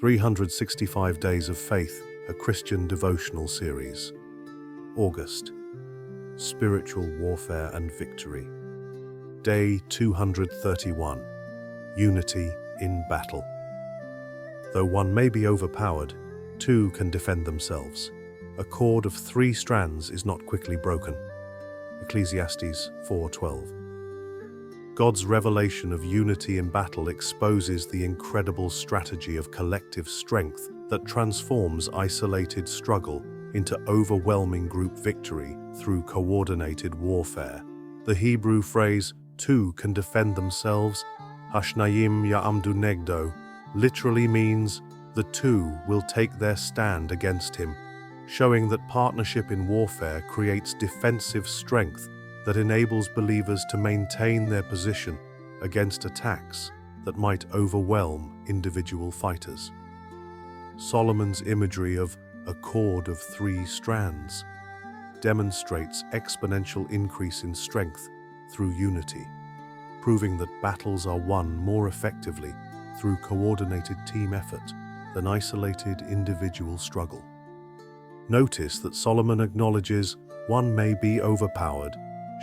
365 Days of Faith, a Christian devotional series. August. Spiritual Warfare and Victory. Day 231. Unity in Battle. Though one may be overpowered, two can defend themselves. A cord of 3 strands is not quickly broken. Ecclesiastes 4:12. God's revelation of unity in battle exposes the incredible strategy of collective strength that transforms isolated struggle into overwhelming group victory through coordinated warfare. The Hebrew phrase, two can defend themselves, hashnayim negdo, literally means the two will take their stand against him, showing that partnership in warfare creates defensive strength that enables believers to maintain their position against attacks that might overwhelm individual fighters. Solomon's imagery of a cord of 3 strands demonstrates exponential increase in strength through unity, proving that battles are won more effectively through coordinated team effort than isolated individual struggle. Notice that Solomon acknowledges one may be overpowered,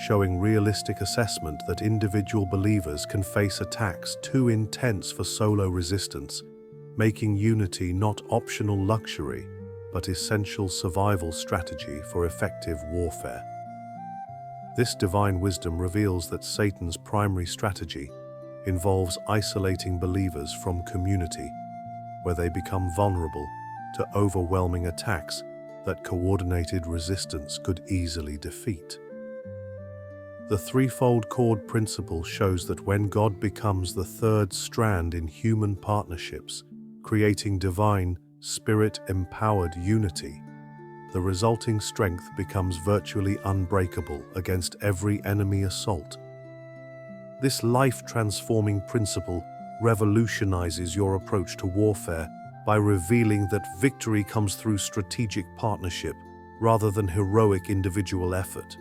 showing realistic assessment that individual believers can face attacks too intense for solo resistance, making unity not optional luxury, but essential survival strategy for effective warfare. This divine wisdom reveals that Satan's primary strategy involves isolating believers from community, where they become vulnerable to overwhelming attacks that coordinated resistance could easily defeat. The threefold cord principle shows that when God becomes the third strand in human partnerships, creating divine, spirit-empowered unity, the resulting strength becomes virtually unbreakable against every enemy assault. This life-transforming principle revolutionizes your approach to warfare by revealing that victory comes through strategic partnership rather than heroic individual effort.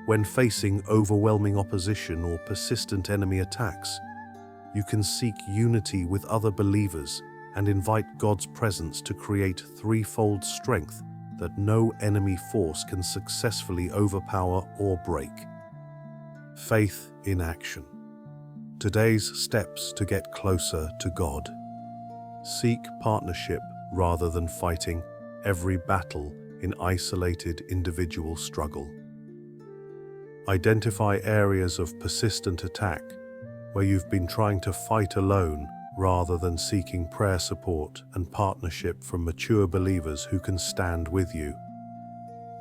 When facing overwhelming opposition or persistent enemy attacks, you can seek unity with other believers and invite God's presence to create threefold strength that no enemy force can successfully overpower or break. Faith in action. Today's steps to get closer to God. Seek partnership rather than fighting every battle in isolated individual struggle. Identify areas of persistent attack where you've been trying to fight alone rather than seeking prayer support and partnership from mature believers who can stand with you.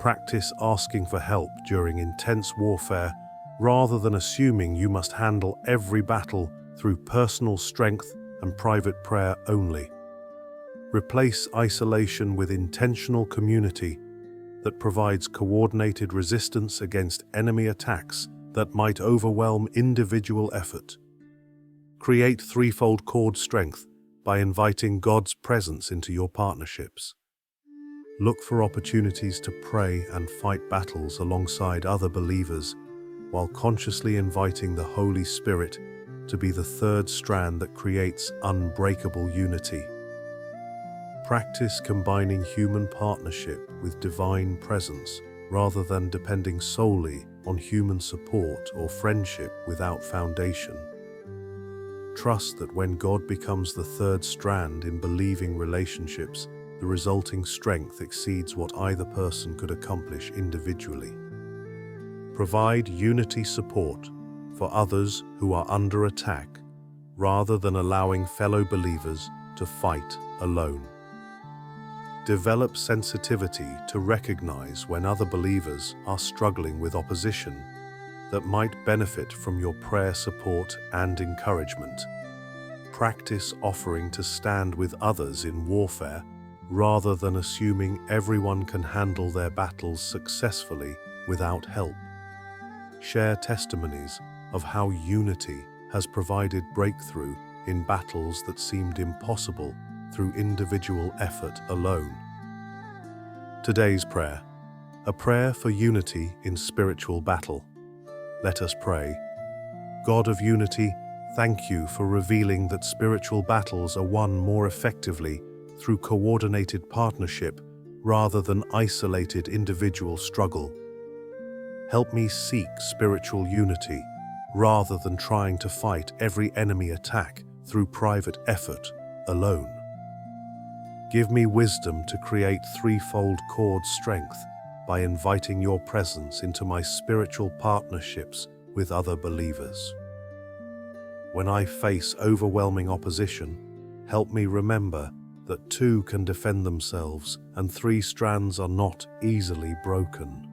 Practice asking for help during intense warfare rather than assuming you must handle every battle through personal strength and private prayer only. Replace isolation with intentional community that provides coordinated resistance against enemy attacks that might overwhelm individual effort. Create threefold cord strength by inviting God's presence into your partnerships. Look for opportunities to pray and fight battles alongside other believers while consciously inviting the Holy Spirit to be the third strand that creates unbreakable unity. Practice combining human partnership with divine presence rather than depending solely on human support or friendship without foundation. Trust that when God becomes the third strand in believing relationships, the resulting strength exceeds what either person could accomplish individually. Provide unity support for others who are under attack rather than allowing fellow believers to fight alone. Develop sensitivity to recognize when other believers are struggling with opposition that might benefit from your prayer support and encouragement. Practice offering to stand with others in warfare rather than assuming everyone can handle their battles successfully without help. Share testimonies of how unity has provided breakthrough in battles that seemed impossible through individual effort alone. Today's prayer, a prayer for unity in spiritual battle. Let us pray. God of unity, Thank you for revealing that spiritual battles are won more effectively through coordinated partnership rather than isolated individual struggle. Help me seek spiritual unity rather than trying to fight every enemy attack through private effort alone. Give me wisdom to create threefold cord strength by inviting your presence into my spiritual partnerships with other believers. When I face overwhelming opposition, help me remember that two can defend themselves and three strands are not easily broken.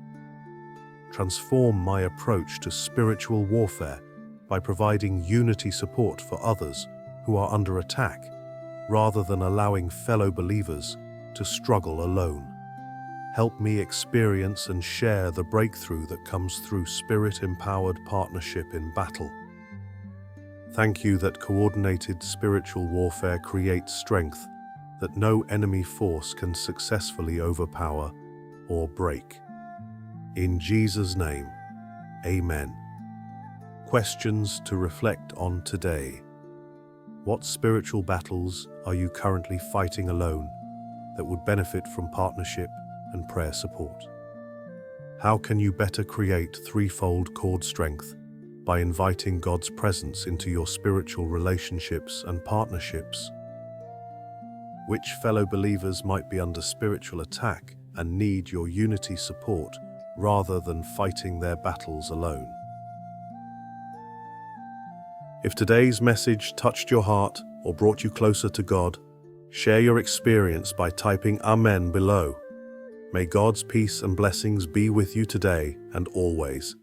Transform my approach to spiritual warfare by providing unity support for others who are under attack, rather than allowing fellow believers to struggle alone. Help me experience and share the breakthrough that comes through Spirit-empowered partnership in battle. Thank you that coordinated spiritual warfare creates strength that no enemy force can successfully overpower or break. In Jesus' name, Amen. Questions to reflect on today. What spiritual battles are you currently fighting alone that would benefit from partnership and prayer support? How can you better create threefold cord strength by inviting God's presence into your spiritual relationships and partnerships? Which fellow believers might be under spiritual attack and need your unity support rather than fighting their battles alone? If today's message touched your heart or brought you closer to God, share your experience by typing Amen below. May God's peace and blessings be with you today and always.